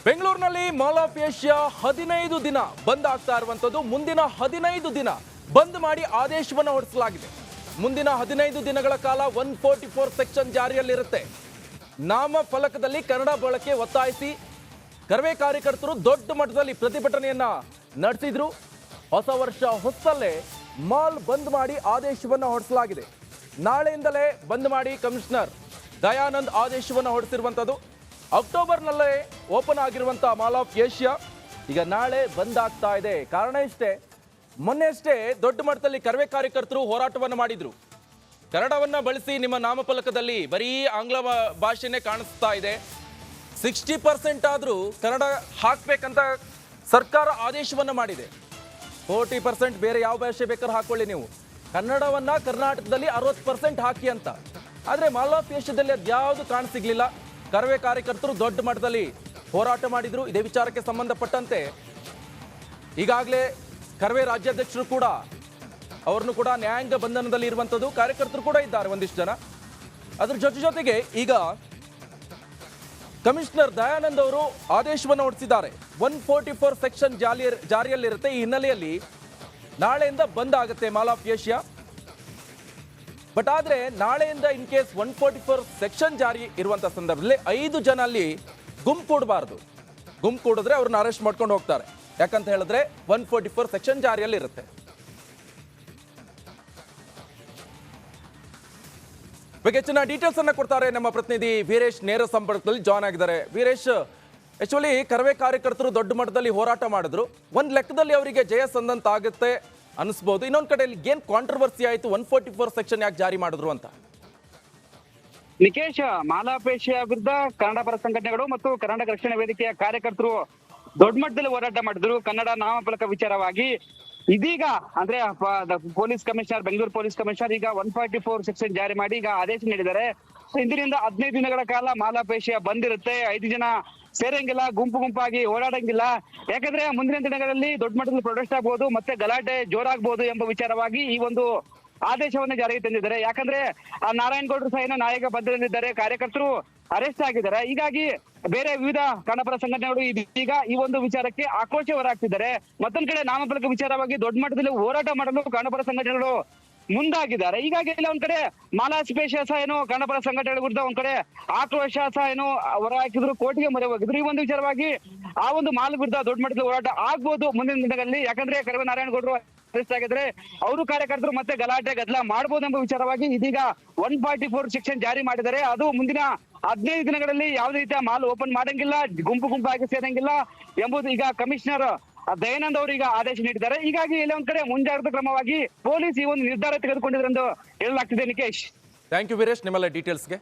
ಬೆಂಗಳೂರಿನಲ್ಲಿ mall of Asia 15 ದಿನ ಬಂದ್ ಆಗ್ತಾ ಇರುವಂತದ್ದು. ಮುಂದಿನ 15 ದಿನ ಬಂದ್ ಮಾಡಿ ಆದೇಶವನ್ನು ಹೊರಡಿಸಲಾಗಿದೆ. ಮುಂದಿನ 15 ದಿನಗಳ ಕಾಲ 144 ಸೆಕ್ಷನ್ ಜಾರಿಯಲ್ಲಿರುತ್ತೆ. ನಾಮಫಲಕದಲ್ಲಿ ಕನ್ನಡ ಬಳಕೆ ಒತ್ತಾಯಿಸಿ ಕರವೇ ಕಾರ್ಯಕರ್ತರು ದೊಡ್ಡ ಮಟ್ಟದಲ್ಲಿ ಪ್ರತಿಭಟನೆಯನ್ನ ನಡೆಸಿದ್ರು. ಹೊಸ ವರ್ಷ ಹೊಸಲ್ಲೇ ಮಾಲ್ ಬಂದ್ ಮಾಡಿ ಆದೇಶವನ್ನು ಹೊರಡಿಸಲಾಗಿದೆ. ನಾಳೆಯಿಂದಲೇ ಬಂದ್ ಮಾಡಿ ಕಮಿಷನರ್ ದಯಾನಂದ್ ಆದೇಶವನ್ನು ಹೊರಡಿಸಿರುವಂಥದ್ದು. ಅಕ್ಟೋಬರ್ನಲ್ಲೇ ಓಪನ್ ಆಗಿರುವಂತಹ ಮಾಲ್ ಆಫ್ ಏಷ್ಯಾ ಈಗ ನಾಳೆ ಬಂದ್ ಆಗ್ತಾ ಇದೆ. ಕಾರಣ ಇಷ್ಟೇ, ಮೊನ್ನೆ ಅಷ್ಟೇ ದೊಡ್ಡ ಮಟ್ಟದಲ್ಲಿ ಕರವೇ ಕಾರ್ಯಕರ್ತರು ಹೋರಾಟವನ್ನು ಮಾಡಿದ್ರು. ಕನ್ನಡವನ್ನ ಬಳಸಿ ನಿಮ್ಮ ನಾಮಫಲಕದಲ್ಲಿ ಬರೀ ಆಂಗ್ಲ ಭಾಷೆನೇ ಕಾಣಿಸ್ತಾ ಇದೆ, 60% ಆದರೂ ಕನ್ನಡ ಹಾಕ್ಬೇಕಂತ ಸರ್ಕಾರ ಆದೇಶವನ್ನು ಮಾಡಿದೆ. 40% ಬೇರೆ ಯಾವ ಭಾಷೆ ಬೇಕಾದ್ರೂ ಹಾಕೊಳ್ಳಿ, ನೀವು ಕನ್ನಡವನ್ನ ಕರ್ನಾಟಕದಲ್ಲಿ 60% ಹಾಕಿ ಅಂತ. ಆದರೆ ಮಾಲ್ ಆಫ್ ಏಷ್ಯಾದಲ್ಲಿ ಅದ್ಯಾವುದು ಕಾಣಸಿಗ್ಲಿಲ್ಲ. ಕರವೇ ಕಾರ್ಯಕರ್ತರು ದೊಡ್ಡ ಮಟ್ಟದಲ್ಲಿ ಹೋರಾಟ ಮಾಡಿದ್ರು. ಇದೇ ವಿಚಾರಕ್ಕೆ ಸಂಬಂಧಪಟ್ಟಂತೆ ಈಗಾಗಲೇ ಕರವೇ ರಾಜ್ಯಾಧ್ಯಕ್ಷರು ಕೂಡ ಅವ್ರನ್ನು ಕೂಡ ನ್ಯಾಯಾಂಗ ಬಂಧನದಲ್ಲಿ ಇರುವಂಥದ್ದು. ಕಾರ್ಯಕರ್ತರು ಕೂಡ ಇದ್ದಾರೆ ಒಂದಿಷ್ಟು ಜನ. ಅದ್ರ ಜೊತೆಗೆ ಈಗ ಕಮಿಷನರ್ ದಯಾನಂದ್ ಅವರು ಆದೇಶವನ್ನು ಹೊರಡಿಸಿದ್ದಾರೆ. 144 ಸೆಕ್ಷನ್ ಜಾರಿಯಲ್ಲಿರುತ್ತೆ. ಈ ಹಿನ್ನೆಲೆಯಲ್ಲಿ ನಾಳೆಯಿಂದ ಬಂದ್ ಆಗುತ್ತೆ ಮಾಲ್ ಆಫ್ ಏಷ್ಯಾ. ಬಟ್ ಆದ್ರೆ ನಾಳೆಯಿಂದ ಇನ್ ಕೇಸ್ 144 ಸೆಕ್ಷನ್ ಜಾರಿ ಇರುವಂತ ಸಂದರ್ಭದಲ್ಲಿ 5 ಜನ ಅಲ್ಲಿ ಗುಂಪು ಕೂಡಬಾರದು. ಗುಂಪು ಕೂಡಿದ್ರೆ ಅವ್ರನ್ನ ಅರೆಸ್ಟ್ ಮಾಡ್ಕೊಂಡು ಹೋಗ್ತಾರೆ. ಯಾಕಂತ ಹೇಳಿದ್ರೆ 144 ಸೆಕ್ಷನ್ ಜಾರಿಯಲ್ಲಿ ಇರುತ್ತೆ. ಹೆಚ್ಚಿನ ಡೀಟೇಲ್ಸ್ ಅನ್ನ ಕೊಡ್ತಾರೆ ನಮ್ಮ ಪ್ರತಿನಿಧಿ ವೀರೇಶ್, ನೇರ ಸಂಪರ್ಕದಲ್ಲಿ ಜಾಯ್ನ್ ಆಗಿದ್ದಾರೆ. ವೀರೇಶ್, ಆಕ್ಚುಲಿ ಕರವೇ ಕಾರ್ಯಕರ್ತರು ದೊಡ್ಡ ಮಟ್ಟದಲ್ಲಿ ಹೋರಾಟ ಮಾಡಿದ್ರು. ಒಂದ್ ಲೆಕ್ಕದಲ್ಲಿ ಅವರಿಗೆ ಜಯ ಸಂದಂತಾಗುತ್ತೆ ಅನಿಸ್ಬೋದು. ಇನ್ನೊಂದ್ ಕಡೆಯಲ್ಲಿ ಏನ್ ಕಾಂಟ್ರವರ್ಸಿ ಆಯ್ತು, 144 ಸೆಕ್ಷನ್ ಯಾಕೆ ಜಾರಿ ಮಾಡಿದ್ರು ಅಂತ? ನಿಕೇಶ್, ಮಾಲ್ ಆಫ್ ಏಷ್ಯಾ ವಿರುದ್ಧ ಕನ್ನಡ ಪರ ಸಂಘಟನೆಗಳು ಮತ್ತು ಕರ್ನಾಟಕ ರಕ್ಷಣಾ ವೇದಿಕೆಯ ಕಾರ್ಯಕರ್ತರು ದೊಡ್ಡ ಮಟ್ಟದಲ್ಲಿ ಹೋರಾಟ ಮಾಡಿದ್ರು ಕನ್ನಡ ನಾಮಫಲಕ ವಿಚಾರವಾಗಿ. ಇದೀಗ ಅಂದ್ರೆ police commissioner, Bengaluru police commissioner ಈಗ 144 ಸೆಕ್ಷನ್ ಜಾರಿ ಮಾಡಿ ಈಗ ಆದೇಶ ನೀಡಿದ್ದಾರೆ. ಇಂದಿನಿಂದ 15 ದಿನಗಳ ಕಾಲ ಮಾಲ್ ಆಫ್ ಏಷ್ಯಾ ಬಂದಿರುತ್ತೆ. 5 ಜನ ಸೇರಂಗಿಲ್ಲ, ಗುಂಪಾಗಿ ಓಡಾಡಂಗಿಲ್ಲ. ಯಾಕಂದ್ರೆ ಮುಂದಿನ ದಿನಗಳಲ್ಲಿ ದೊಡ್ಡ ಮಟ್ಟದಲ್ಲಿ ಪ್ರೊಟೆಸ್ಟ್ ಆಗ್ಬಹುದು, ಮತ್ತೆ ಗಲಾಟೆ ಜೋರಾಗಬಹುದು ಎಂಬ ವಿಚಾರವಾಗಿ ಈ ಒಂದು ಆದೇಶವನ್ನು ಜಾರಿಗೆ ತಂದಿದ್ದಾರೆ. ಯಾಕಂದ್ರೆ ನಾರಾಯಣಗೌಡರು ಸಹ ನಾಯಕ ಬಂಧನದಲ್ಲಿದ್ದಾರೆ, ಕಾರ್ಯಕರ್ತರು ಅರೆಸ್ಟ್ ಆಗಿದ್ದಾರೆ. ಹೀಗಾಗಿ ಬೇರೆ ವಿವಿಧ ಕನ್ನಡಪರ ಸಂಘಟನೆಗಳು ಇದೀಗ ಈ ಒಂದು ವಿಚಾರಕ್ಕೆ ಆಕ್ರೋಶ ಹೊರಹಾಕ್ತಿದ್ದಾರೆ. ಮತ್ತೊಂದ್ ಕಡೆ ನಾಮಫಲಕ ವಿಚಾರವಾಗಿ ದೊಡ್ಡ ಮಟ್ಟದಲ್ಲಿ ಹೋರಾಟ ಮಾಡಲು ಕನ್ನಡಪರ ಸಂಘಟನೆಗಳು ಮುಂದಾಗಿದ್ದಾರೆ. ಹೀಗಾಗಿ ಇಲ್ಲ ಒಂದ್ ಕಡೆ ಮಾಲ್ ಆಫ್ ಏಷ್ಯಾ ಸಹ ಕನ್ನಡಪರ ಸಂಘಟನೆಗಳ ವಿರುದ್ಧ ಒಂದ್ ಕಡೆ ಆಕ್ರೋಶ ಸಹ ಹೊರಹಾಕಿದ್ರು, ಕೋರ್ಟಿಗೆ ಮೊರೆ ಹೋಗಿದ್ರು. ಈ ಒಂದು ವಿಚಾರವಾಗಿ ಆ ಒಂದು ಮಾಲ್ ವಿರುದ್ಧ ದೊಡ್ಡ ಮಟ್ಟದಲ್ಲಿ ಹೋರಾಟ ಆಗ್ಬೋದು ಮುಂದಿನ ದಿನಗಳಲ್ಲಿ. ಯಾಕಂದ್ರೆ ಕರವೇ ನಾರಾಯಣಗೌಡರು ಅರೆಸ್ಟ್ ಆಗಿದ್ರೆ ಅವರು ಕಾರ್ಯಕರ್ತರು ಮತ್ತೆ ಗಲಾಟೆ ಗದ್ದಲ ಮಾಡಬಹುದು ಎಂಬ ವಿಚಾರವಾಗಿ ಇದೀಗ 144 ಸೆಕ್ಷನ್ ಜಾರಿ ಮಾಡಿದ್ದಾರೆ. ಅದು ಮುಂದಿನ 15 ದಿನಗಳಲ್ಲಿ ಯಾವುದೇ ರೀತಿಯ ಮಾಲ್ ಓಪನ್ ಮಾಡಂಗಿಲ್ಲ, ಗುಂಪಾಗಿ ಸೇರಂಗಿಲ್ಲ ಎಂಬುದು ಈಗ ಕಮಿಷನರ್ ದಯಾನಂದ್ ಅವರು ಈಗ ಆದೇಶ ನೀಡಿದ್ದಾರೆ. ಹೀಗಾಗಿ ಇಲ್ಲಿ ಒಂದ್ ಕಡೆ ಮುಂಜಾಗ್ರತಾ ಕ್ರಮವಾಗಿ ಪೊಲೀಸ್ ಈ ಒಂದು ನಿರ್ಧಾರ ತೆಗೆದುಕೊಂಡಿದ್ರು ಎಂದು ಹೇಳಲಾಗ್ತಿದೆ. ನಿಕೇಶ್, ಥ್ಯಾಂಕ್ ಯು ವೀರೇಶ್ ನಿಮ್ಮೆಲ್ಲ ಡೀಟೇಲ್ಸ್ಗೆ.